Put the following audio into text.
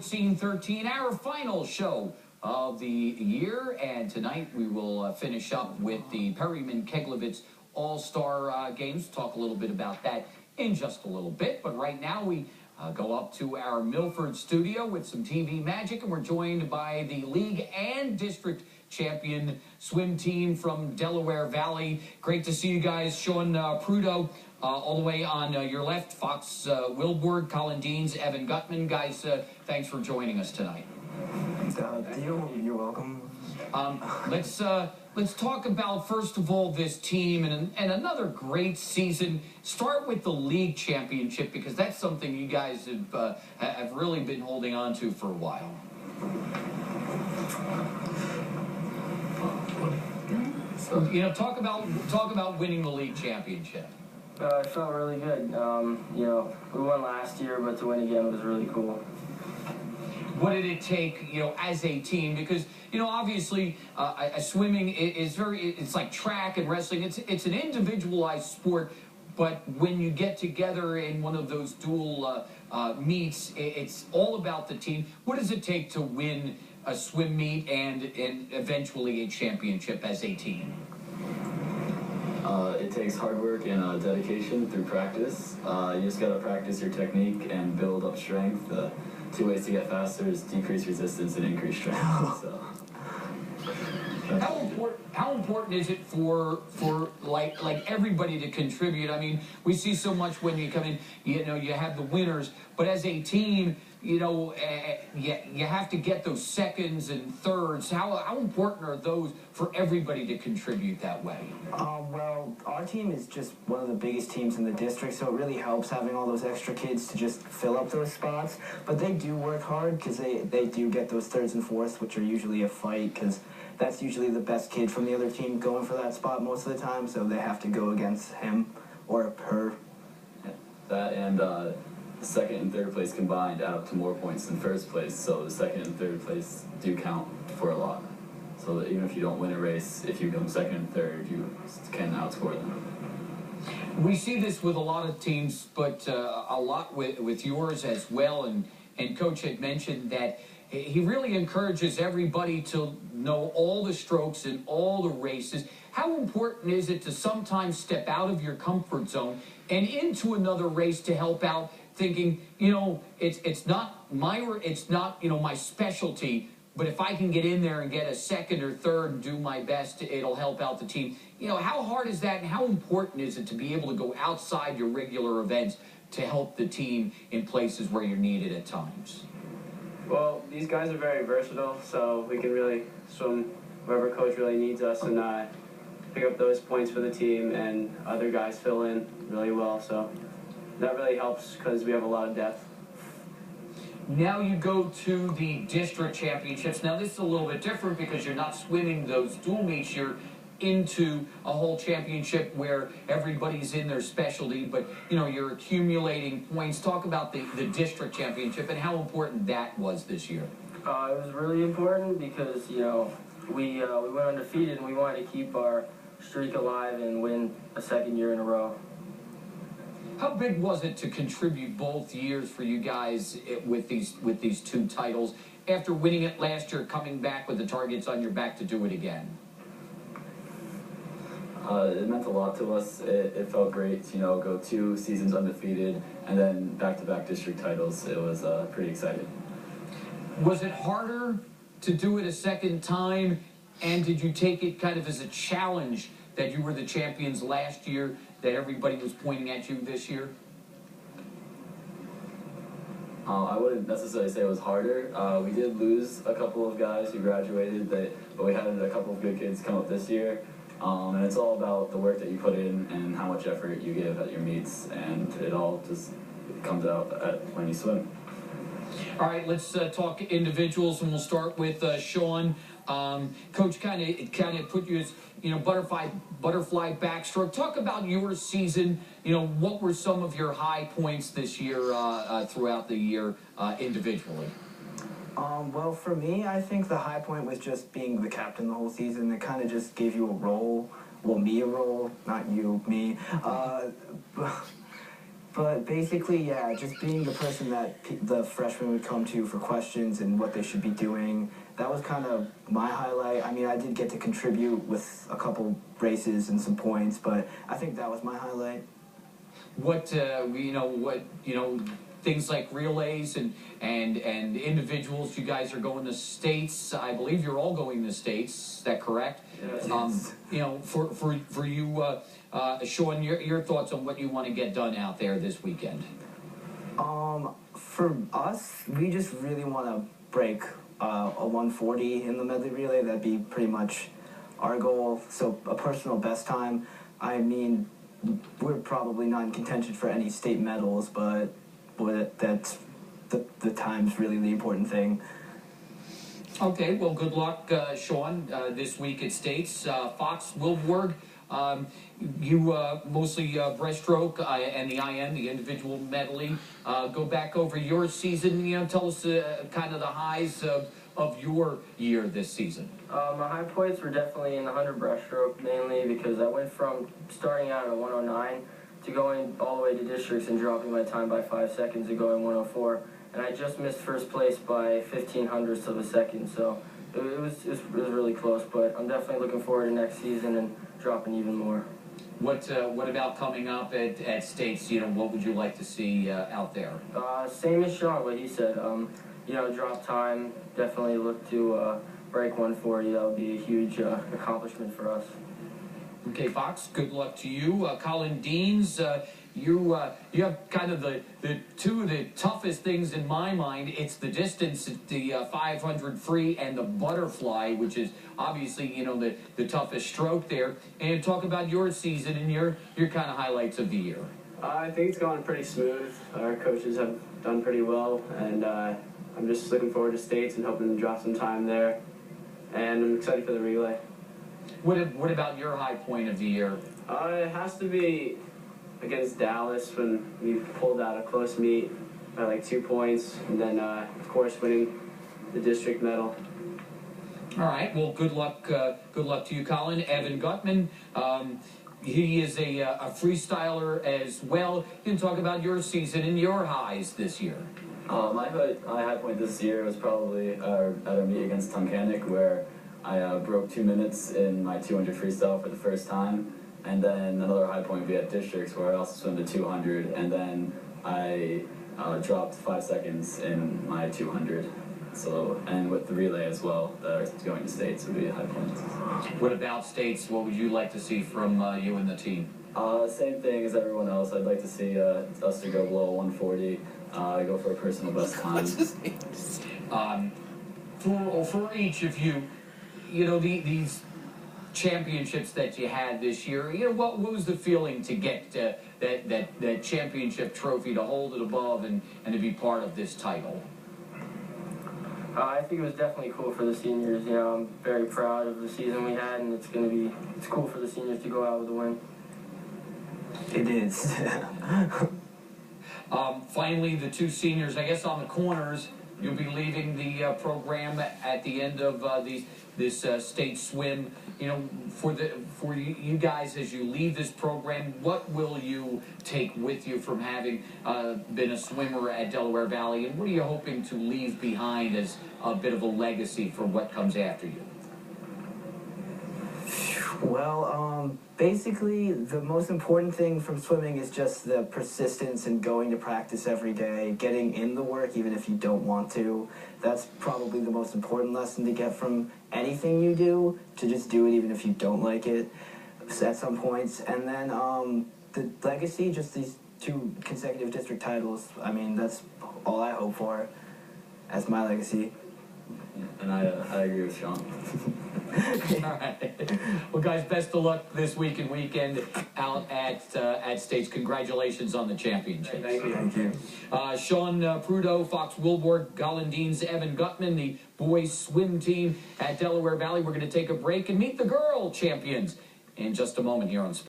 Sports Scene 13, our final show of the year, and tonight we will finish up with the Perryman-Keglevitz All-Star Games. Talk a little bit about that in just a little bit, but right now we go up to our Milford studio with some TV magic, and we're joined by the league and district champion swim team from Delaware Valley. Great to see you guys. Sean Prudo, all the way on your left, Fox Wilborg, Colin Deans, Evan Gutman. Guys, thanks for joining us tonight. You're welcome. Let's talk about, first of all, this team and another great season. Start with the league championship, because that's something you guys have really been holding on to for a while. You know, talk about winning the league championship. It felt really good. You know, we won last year, but to win again was really cool. What did it take, you know, as a team? Because, you know, obviously, swimming is it's like track and wrestling. It's an individualized sport, but when you get together in one of those dual meets, it's all about the team. What does it take to win a swim meet and eventually a championship as a team? It takes hard work and dedication through practice. You just gotta practice your technique and build up strength. Two ways to get faster is decrease resistance and increase strength. So. How important is it for like everybody to contribute? I mean, we see so much when you come in, you know, you have the winners, but as a team, you know, you have to get those seconds and thirds. How important are those for everybody to contribute that way? Well, our team is just one of the biggest teams in the district, so it really helps having all those extra kids to just fill up those spots. But they do work hard, because they do get those thirds and fourths, which are usually a fight, because that's usually the best kid from the other team going for that spot most of the time, so they have to go against him or her. Yeah, that and second and third place combined add up to more points than first place, so the second and third place do count for a lot. So that even if you don't win a race, if you come second and third, you can outscore them. We see this with a lot of teams, but a lot with yours as well, and Coach had mentioned that he really encourages everybody to know all the strokes and all the races. How important is it to sometimes step out of your comfort zone and into another race to help out, thinking, you know, it's not you know, my specialty, but if I can get in there and get a second or third and do my best, it'll help out the team. You know, how hard is that, and how important is it to be able to go outside your regular events to help the team in places where you're needed at times? Well, these guys are very versatile, so we can really swim wherever coach really needs us and pick up those points for the team, and other guys fill in really well, so that really helps because we have a lot of depth. Now you go to the district championships. Now this is a little bit different because you're not swimming those dual meets. You're into a whole championship where everybody's in their specialty, but you know, you're accumulating points. Talk about the district championship and how important that was this year. It was really important because, you know, we went undefeated and we wanted to keep our streak alive and win a second year in a row. How big was it to contribute both years for you guys with these two titles, after winning it last year, coming back with the targets on your back to do it again? It meant a lot to us. It felt great to, you know, go 2 seasons undefeated and then back-to-back district titles. It was pretty exciting. Was it harder to do it a second time, and did you take it kind of as a challenge that you were the champions last year, that everybody was pointing at you this year? I wouldn't necessarily say it was harder. We did lose a couple of guys who graduated, but we had a couple of good kids come up this year. And it's all about the work that you put in and how much effort you give at your meets, and it all just comes out when you swim. All right, let's talk individuals, and we'll start with Sean. Coach kind of put you as, you know, butterfly backstroke. Talk about your season. You know, what were some of your high points this year throughout the year individually? Well, for me, I think the high point was just being the captain the whole season. It kind of just gave you a role. Well, me a role, not you, me. But basically, yeah, just being the person that the freshmen would come to for questions and what they should be doing. That was kind of my highlight. I mean, I did get to contribute with a couple races and some points, but I think that was my highlight. Things like relays and individuals. You guys are going to states. I believe you're all going to states. Is that correct? Yes. For you, Sean, your thoughts on what you want to get done out there this weekend. For us, we just really want to break a 140 in the medley relay. That'd be pretty much our goal. So a personal best time. I mean, we're probably not in contention for any state medals, but that's the time's really the important thing. Okay, well, good luck, Sean, this week at States. Fox Wilborg, you mostly breaststroke and the IM, the individual medley. Go back over your season. Tell us kind of the highs of your year this season. My high points were definitely in the 100 breaststroke, mainly because I went from starting out at 109 to going all the way to districts and dropping my time by 5 seconds and going 104. And I just missed first place by 0.15 of a second, so it was really close. But I'm definitely looking forward to next season and dropping even more. What about coming up at States? What would you like to see out there? Same as Sean, what he said. Drop time. Definitely look to break 140. That would be a huge accomplishment for us. Okay, Fox, good luck to you. Colin Deans, you have kind of the two of the toughest things in my mind. It's the distance, the 500 free and the butterfly, which is obviously, the toughest stroke there. And talk about your season and your kind of highlights of the year. I think it's gone pretty smooth. Our coaches have done pretty well, and I'm just looking forward to States and hoping to drop some time there. And I'm excited for the relay. What about your high point of the year? It has to be against Dallas when we pulled out a close meet by like 2 points, and then of course winning the district medal. All right. Well, good luck to you, Colin. Evan Gutman. He is a freestyler as well. You can talk about your season and your highs this year. My high point this year was probably at our meet against Tunkhannock, where I broke 2 minutes in my 200 freestyle for the first time, and then another high point would be at districts, where I also swam to 200, and then I dropped 5 seconds in my 200. So, and with the relay as well, going to States would be a high point. What about States? What would you like to see from you and the team? Same thing as everyone else. I'd like to see us to go below 140, go for a personal best time. For each of you, these championships that you had this year, what was the feeling to get that championship trophy, to hold it above and to be part of this title? I think it was definitely cool for the seniors. I'm very proud of the season we had, and it's cool for the seniors to go out with a win. It is. Finally, the two seniors, I guess on the corners, you'll be leaving the program at the end of this state swim. For you guys, as you leave this program, what will you take with you from having been a swimmer at Delaware Valley, and what are you hoping to leave behind as a bit of a legacy for what comes after you? Well, basically, the most important thing from swimming is just the persistence and going to practice every day, getting in the work even if you don't want to. That's probably the most important lesson to get from anything you do, to just do it even if you don't like it at some points. And then the legacy, just these 2 consecutive district titles. I mean, that's all I hope for as my legacy. And I agree with Sean. All right. Well, guys, best of luck this week and weekend out at States. Congratulations on the championship. Thank you. Thank you. Sean Prudo, Fox Wilborg, Colin Deans, Evan Gutman, the boys swim team at Delaware Valley. We're going to take a break and meet the girl champions in just a moment here on Sports.